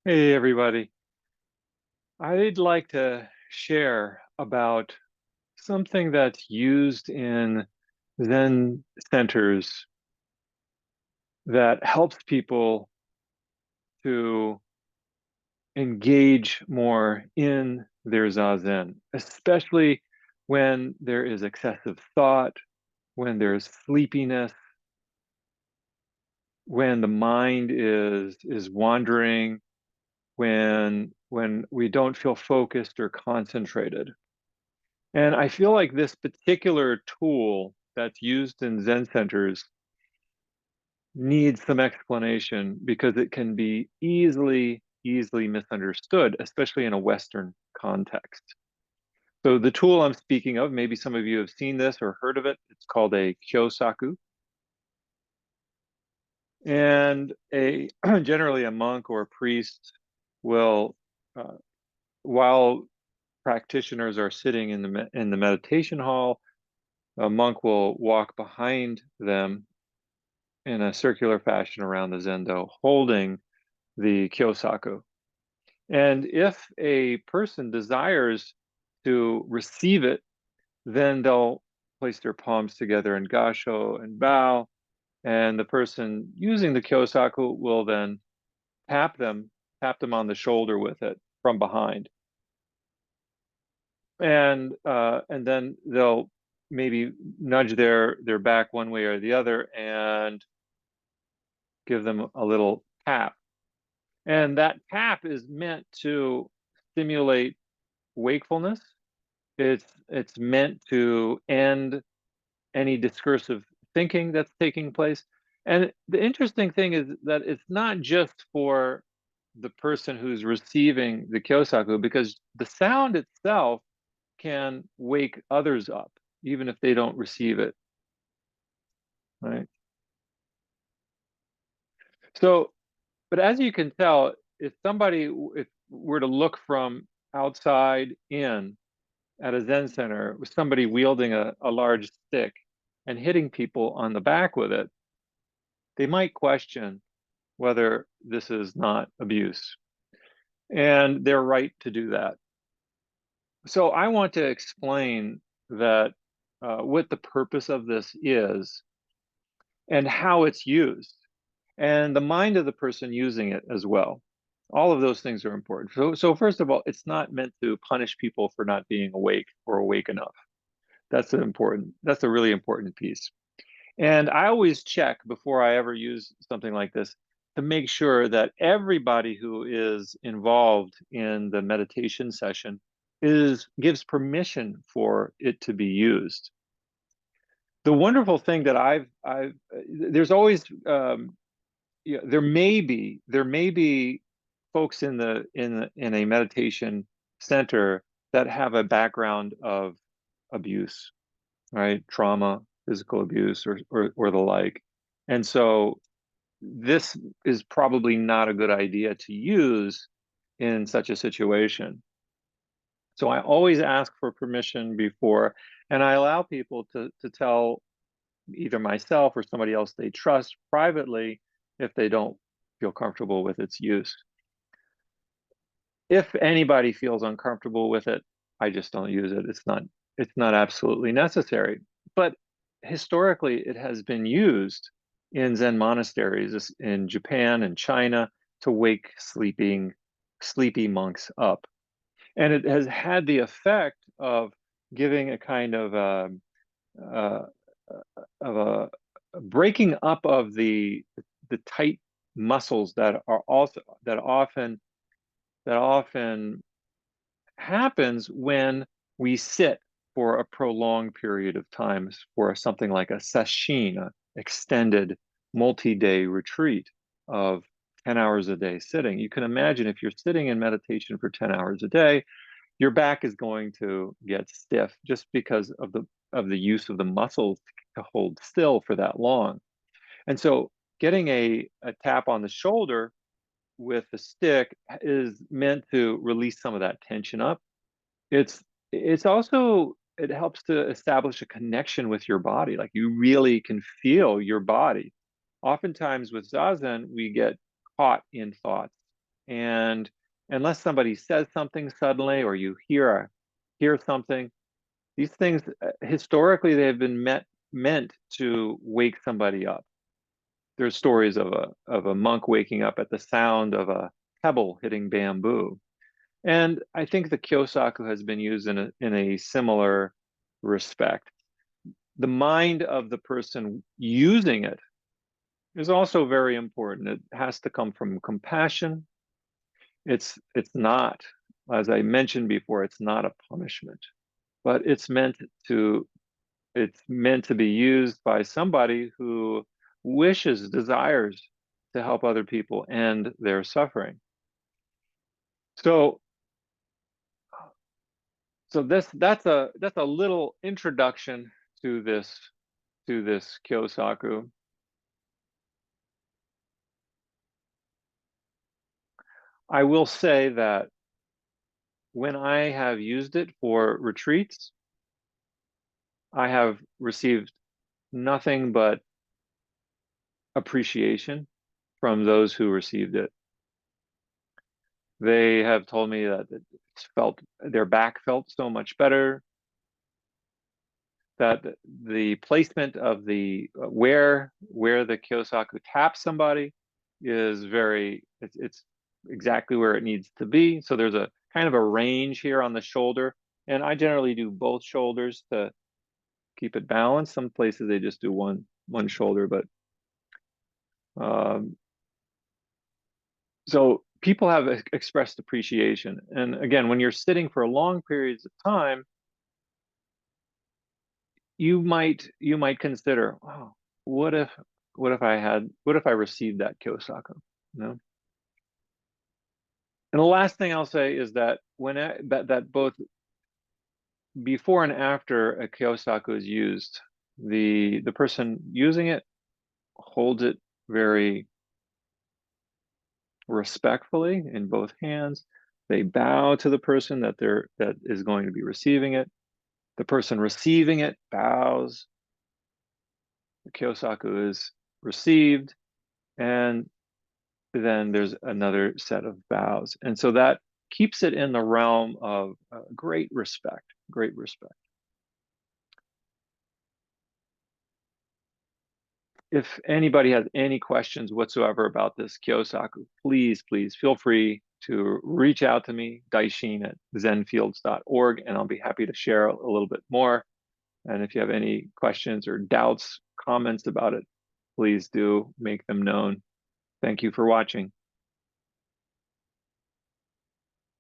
Hey, everybody. I'd like to share about something that's used in Zen centers that helps people to engage more in their Zazen, especially when there is excessive thought, when there's sleepiness, when the mind is wandering, when we don't feel focused or concentrated. And I feel like this particular tool that's used in Zen centers needs some explanation because it can be easily misunderstood, especially in a Western context. So the tool I'm speaking of, maybe some of you have seen this or heard of it. It's called a Kyosaku. And a generally a monk or a priest will, uh, while practitioners are sitting in the meditation hall, a monk will walk behind them in a circular fashion around the zendo, holding the Kyosaku. And if a person desires to receive it, then they'll place their palms together in gasho and bow, and the person using the Kyosaku will then tap them, tap them on the shoulder with it from behind, and then they'll maybe nudge their back one way or the other and give them a little tap. And that tap is meant to stimulate wakefulness. It's meant to end any discursive thinking that's taking place. And the interesting thing is that it's not just for the person who's receiving the kyosaku, because the sound itself can wake others up, even if they don't receive it, right? So, but as you can tell, if were to look from outside in at a Zen center with somebody wielding a large stick and hitting people on the back with it, they might question whether this is not abuse. And they're right to do that. So I want to explain that what the purpose of this is and how it's used and the mind of the person using it as well. All of those things are important. So first of all, it's not meant to punish people for not being awake or awake enough. That's a really important piece. And I always check before I ever use something like this to make sure that everybody who is involved in the meditation session is gives permission for it to be used. The wonderful thing that I've there's always yeah, there may be folks in a meditation center that have a background of abuse, right? Trauma, physical abuse, or the like. And so this is probably not a good idea to use in such a situation. So I always ask for permission before, and I allow people to tell either myself or somebody else they trust privately if they don't feel comfortable with its use. If anybody feels uncomfortable with it, I just don't use it. It's not absolutely necessary. But historically, it has been used in Zen monasteries in Japan and China to wake sleepy monks up. And it has had the effect of giving a kind uh, of a breaking up of the tight muscles that often happens when we sit for a prolonged period of time for something like a sesshin, a extended multi-day retreat of 10 hours a day sitting. You can imagine if you're sitting in meditation for 10 hours a day, your back is going to get stiff just because of the use of the muscles to hold still for that long. And so getting a tap on the shoulder with the stick is meant to release some of that tension up. It's also it helps to establish a connection with your body. Like you really can feel your body. Oftentimes with Zazen, we get caught in thoughts. And unless somebody says something suddenly or you hear something, these things historically they have been meant to wake somebody up. There's stories of a monk waking up at the sound of a pebble hitting bamboo. And I think the Kyosaku has been used in a similar respect. The mind of the person using it is also very important. It has to come from compassion. It's not, as I mentioned before, it's not a punishment, but to it's meant to be used by somebody who desires to help other people end their suffering. So that's a little introduction to this Kyosaku. I will say that when I have used it for retreats, I have received nothing but appreciation from those who received it. They have told me that their back felt so much better, that the placement of the where the Kyosaku taps somebody is it's exactly where it needs to be. So there's a kind of a range here on the shoulder, and I generally do both shoulders to keep it balanced. Some places they just do one shoulder, but um, so people have expressed appreciation. And again, when you're sitting for long periods of time, you might consider, oh, what if what if I received that Kyosaku? You know? And the last thing I'll say is that that both before and after a Kyosaku is used, the person using it holds it very respectfully in both hands. They bow to the person that is going to be receiving it. The person receiving it bows. The Kyosaku is received, and then there's another set of bows. And so that keeps it in the realm of great respect, great respect. If anybody has any questions whatsoever about this Kyosaku, please feel free to reach out to me, Daishin at zenfields.org, and I'll be happy to share a little bit more. And if you have any questions or doubts, comments about it, please do make them known. Thank you for watching.